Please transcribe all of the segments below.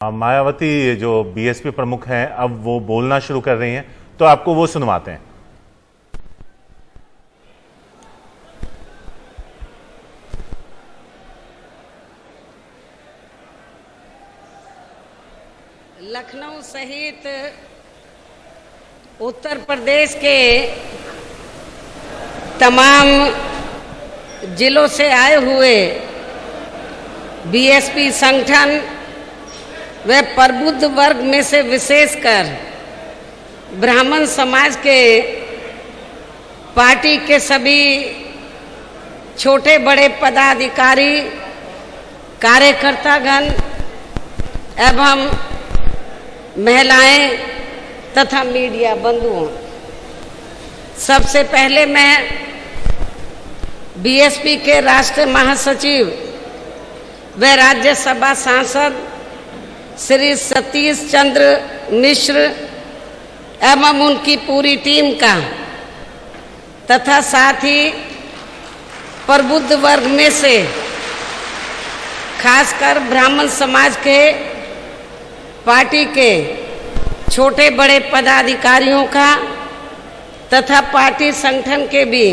मायावती जो बीएसपी प्रमुख हैं अब वो बोलना शुरू कर रही हैं, तो आपको वो सुनवाते हैं। लखनऊ सहित उत्तर प्रदेश के तमाम जिलों से आए हुए बीएसपी संगठन व प्रबुद्ध वर्ग में से विशेषकर ब्राह्मण समाज के पार्टी के सभी छोटे बड़े पदाधिकारी, कार्यकर्तागण एवं महिलाएं तथा मीडिया बंधुओं, सबसे पहले मैं बीएसपी के राष्ट्रीय महासचिव व राज्यसभा सांसद श्री सतीश चंद्र मिश्र एवं उनकी पूरी टीम का तथा साथ ही प्रबुद्ध वर्ग में से खासकर ब्राह्मण समाज के पार्टी के छोटे बड़े पदाधिकारियों का तथा पार्टी संगठन के भी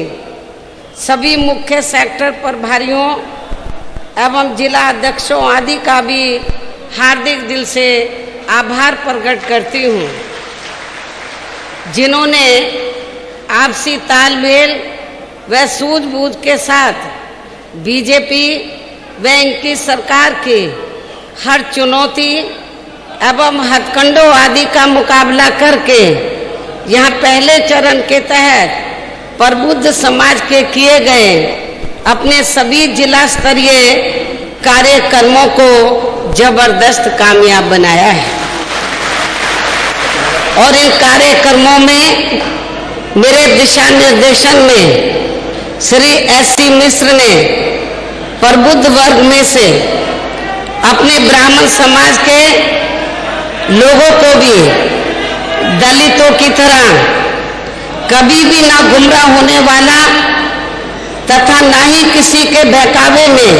सभी मुख्य सेक्टर प्रभारियों एवं जिला अध्यक्षों आदि का भी हार्दिक दिल से आभार प्रकट करती हूँ, जिन्होंने आपसी तालमेल व सूझबूझ के साथ बीजेपी व इनकी सरकार की हर चुनौती एवं हथकंडों आदि का मुकाबला करके यहाँ पहले चरण के तहत प्रबुद्ध समाज के किए गए अपने सभी जिला स्तरीय कार्यक्रमों को जबरदस्त कामयाब बनाया है। और इन कार्यक्रमों में मेरे दिशा निर्देशन में श्री एस.सी. मिश्र ने प्रबुद्ध वर्ग में से अपने ब्राह्मण समाज के लोगों को भी दलितों की तरह कभी भी ना गुमराह होने वाला तथा ना ही किसी के बहकावे में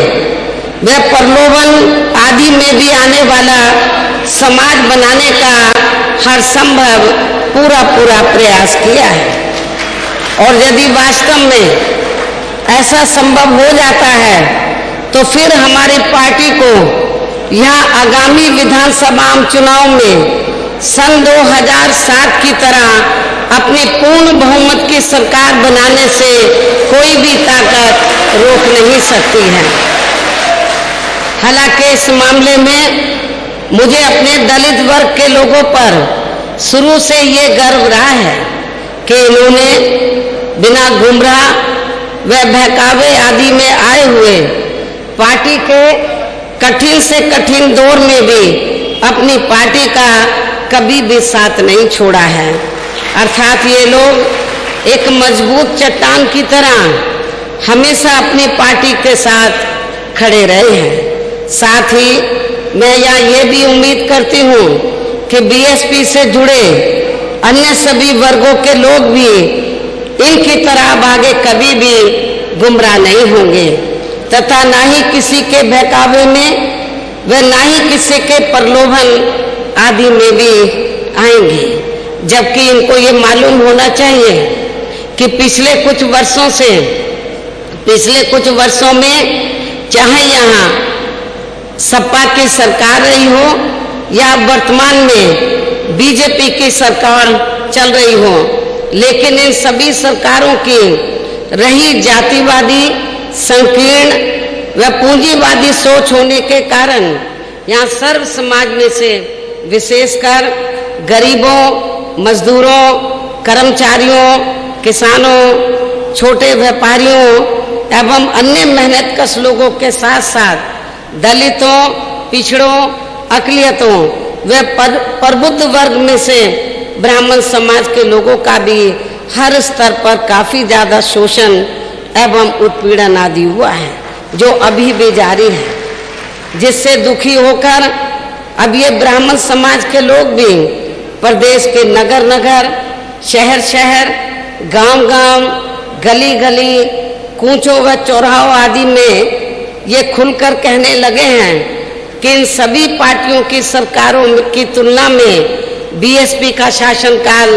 व प्रलोभन आदि में भी आने वाला समाज बनाने का हर संभव पूरा प्रयास किया है। और यदि वास्तव में ऐसा संभव हो जाता है तो फिर हमारी पार्टी को यहाँ आगामी विधानसभा चुनाव में सन 2007 की तरह अपनी पूर्ण बहुमत की सरकार बनाने से कोई भी ताकत रोक नहीं सकती है। हालांकि इस मामले में मुझे अपने दलित वर्ग के लोगों पर शुरू से ये गर्व रहा है कि इन्होंने बिना गुमराह व बहकावे आदि में आए हुए पार्टी के कठिन से कठिन दौर में भी अपनी पार्टी का कभी भी साथ नहीं छोड़ा है। अर्थात ये लोग एक मजबूत चट्टान की तरह हमेशा अपनी पार्टी के साथ खड़े रहे हैं। साथ ही मैं यहाँ ये भी उम्मीद करती हूँ कि बीएसपी से जुड़े अन्य सभी वर्गों के लोग भी इनकी तरह अब आगे कभी भी गुमराह नहीं होंगे तथा ना ही किसी के बहकावे में व ना ही किसी के प्रलोभन आदि में भी आएंगे। जबकि इनको ये मालूम होना चाहिए कि पिछले कुछ वर्षों में चाहे यहाँ सपा की सरकार रही हो या वर्तमान में बीजेपी की सरकार चल रही हो, लेकिन इन सभी सरकारों की रही जातिवादी, संकीर्ण व पूंजीवादी सोच होने के कारण यहाँ सर्व समाज में से विशेषकर गरीबों, मजदूरों, कर्मचारियों, किसानों, छोटे व्यापारियों एवं अन्य मेहनतकश लोगों के साथ साथ दलितों, पिछड़ों, अकलियतों व प्रबुद्ध वर्ग में से ब्राह्मण समाज के लोगों का भी हर स्तर पर काफी ज्यादा शोषण एवं उत्पीड़न आदि हुआ है, जो अभी भी जारी है, जिससे दुखी होकर अब ये ब्राह्मण समाज के लोग भी प्रदेश के नगर नगर, शहर शहर, गांव गांव, गली गली, कूचों व चौराहों आदि में ये खुलकर कहने लगे हैं कि इन सभी पार्टियों की सरकारों की तुलना में बीएसपी का शासनकाल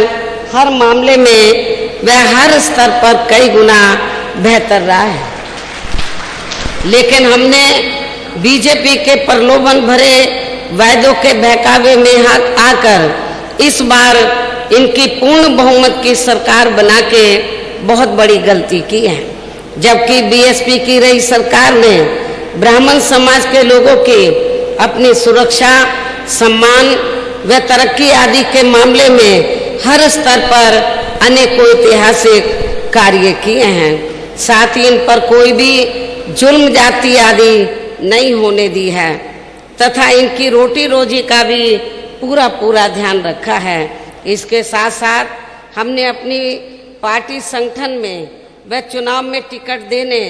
हर मामले में वह हर स्तर पर कई गुना बेहतर रहा है। लेकिन हमने बीजेपी के प्रलोभन भरे वायदों के बहकावे में आकर इस बार इनकी पूर्ण बहुमत की सरकार बना के बहुत बड़ी गलती की है। जबकि बीएसपी की रही सरकार ने ब्राह्मण समाज के लोगों की अपनी सुरक्षा, सम्मान व तरक्की आदि के मामले में हर स्तर पर अनेकों ऐतिहासिक कार्य किए हैं। साथ ही इन पर कोई भी जुल्म जाति आदि नहीं होने दी है तथा इनकी रोटी रोजी का भी पूरा ध्यान रखा है। इसके साथ साथ हमने अपनी पार्टी संगठन में व चुनाव में टिकट देने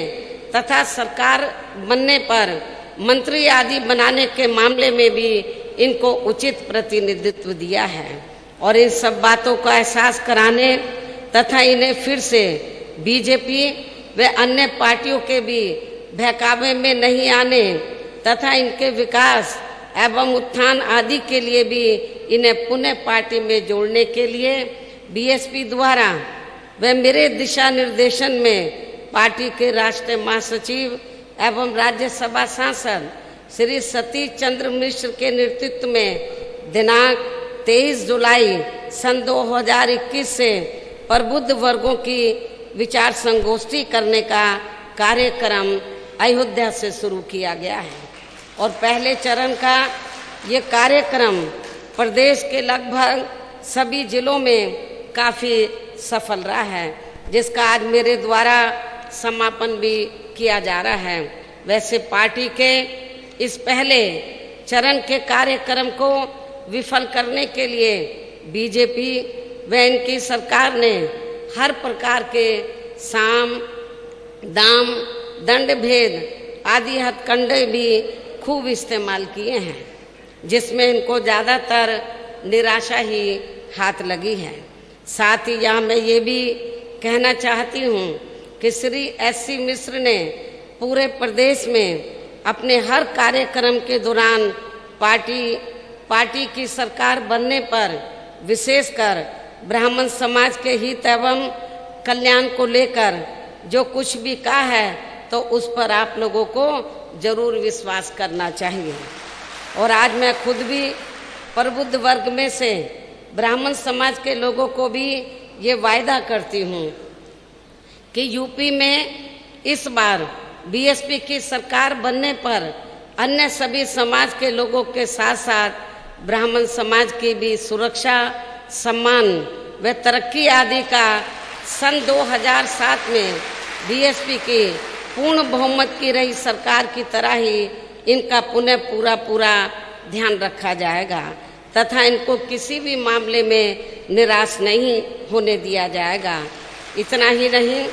तथा सरकार बनने पर मंत्री आदि बनाने के मामले में भी इनको उचित प्रतिनिधित्व दिया है और इन सब बातों का एहसास कराने तथा इन्हें फिर से बीजेपी व अन्य पार्टियों के भी बहकावे में नहीं आने तथा इनके विकास एवं उत्थान आदि के लिए भी इन्हें पुनः पार्टी में जोड़ने के लिए बीएसपी द्वारा व मेरे दिशा निर्देशन में पार्टी के राष्ट्रीय महासचिव एवं राज्यसभा सांसद श्री सतीश चंद्र मिश्र के नेतृत्व में दिनांक 23 जुलाई सन 2021 से प्रबुद्ध वर्गों की विचार संगोष्ठी करने का कार्यक्रम अयोध्या से शुरू किया गया है और पहले चरण का ये कार्यक्रम प्रदेश के लगभग सभी जिलों में काफ़ी सफल रहा है, जिसका आज मेरे द्वारा समापन भी किया जा रहा है। वैसे पार्टी के इस पहले चरण के कार्यक्रम को विफल करने के लिए बीजेपी व इनकी सरकार ने हर प्रकार के साम, दाम, दंड भेद आदि हथकंडे भी खूब इस्तेमाल किए हैं, जिसमें इनको ज़्यादातर निराशा ही हाथ लगी है। साथ ही यहाँ मैं ये भी कहना चाहती हूँ कि श्री एस.सी. मिश्र ने पूरे प्रदेश में अपने हर कार्यक्रम के दौरान पार्टी की सरकार बनने पर विशेषकर ब्राह्मण समाज के हित एवं कल्याण को लेकर जो कुछ भी कहा है तो उस पर आप लोगों को जरूर विश्वास करना चाहिए। और आज मैं खुद भी प्रबुद्ध वर्ग में से ब्राह्मण समाज के लोगों को भी ये वायदा करती हूँ कि यूपी में इस बार बीएसपी की सरकार बनने पर अन्य सभी समाज के लोगों के साथ साथ ब्राह्मण समाज की भी सुरक्षा, सम्मान व तरक्की आदि का सन 2007 में बीएसपी की पूर्ण बहुमत की रही सरकार की तरह ही इनका पुनः पूरा ध्यान रखा जाएगा तथा इनको किसी भी मामले में निराश नहीं होने दिया जाएगा। इतना ही नहीं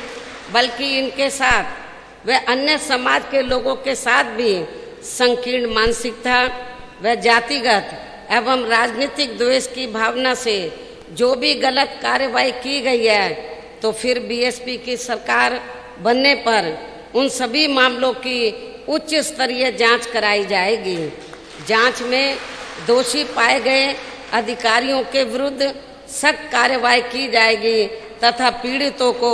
बल्कि इनके साथ व अन्य समाज के लोगों के साथ भी संकीर्ण मानसिकता व जातिगत एवं राजनीतिक द्वेष की भावना से जो भी गलत कार्रवाई की गई है तो फिर बीएसपी की सरकार बनने पर उन सभी मामलों की उच्च स्तरीय जांच कराई जाएगी। जांच में दोषी पाए गए अधिकारियों के विरुद्ध सख्त कार्रवाई की जाएगी तथा पीड़ितों को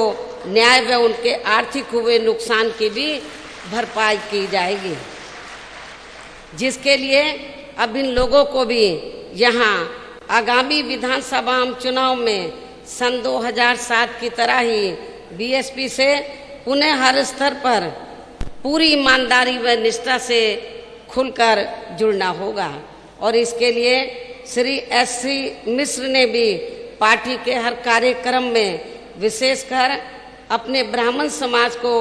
न्याय व उनके आर्थिक हुए नुकसान की भी भरपाई की जाएगी, जिसके लिए अब इन लोगों को भी यहाँ आगामी विधानसभा चुनाव में सन 2007 की तरह ही बीएसपी से पुनः हर स्तर पर पूरी ईमानदारी व निष्ठा से खुलकर जुड़ना होगा। और इसके लिए श्री एस.सी. मिश्र ने भी पार्टी के हर कार्यक्रम में विशेषकर अपने ब्राह्मण समाज को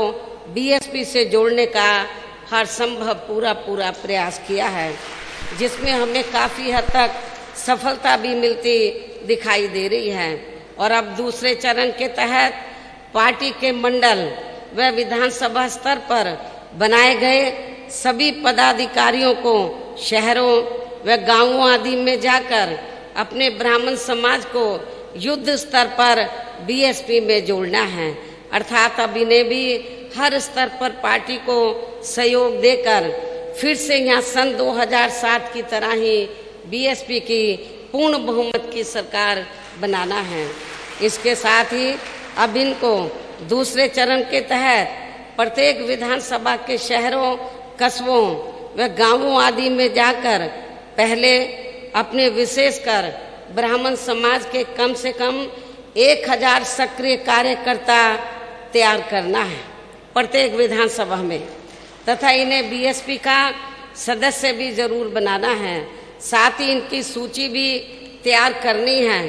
बीएसपी से जोड़ने का हर संभव पूरा प्रयास किया है, जिसमें हमें काफ़ी हद तक सफलता भी मिलती दिखाई दे रही है। और अब दूसरे चरण के तहत पार्टी के मंडल व विधानसभा स्तर पर बनाए गए सभी पदाधिकारियों को शहरों व गांवों आदि में जाकर अपने ब्राह्मण समाज को युद्ध स्तर पर बीएसपी में जोड़ना है, अर्थात अब इन्हें भी हर स्तर पर पार्टी को सहयोग देकर फिर से यहाँ सन 2007 की तरह ही बीएसपी की पूर्ण बहुमत की सरकार बनाना है। इसके साथ ही अब इनको दूसरे चरण के तहत प्रत्येक विधानसभा के शहरों, कस्बों व गांवों आदि में जाकर पहले अपने विशेषकर ब्राह्मण समाज के कम से कम 1000 सक्रिय कार्यकर्ता तैयार करना है प्रत्येक विधानसभा में, तथा इन्हें बीएसपी का सदस्य भी जरूर बनाना है। साथ ही इनकी सूची भी तैयार करनी है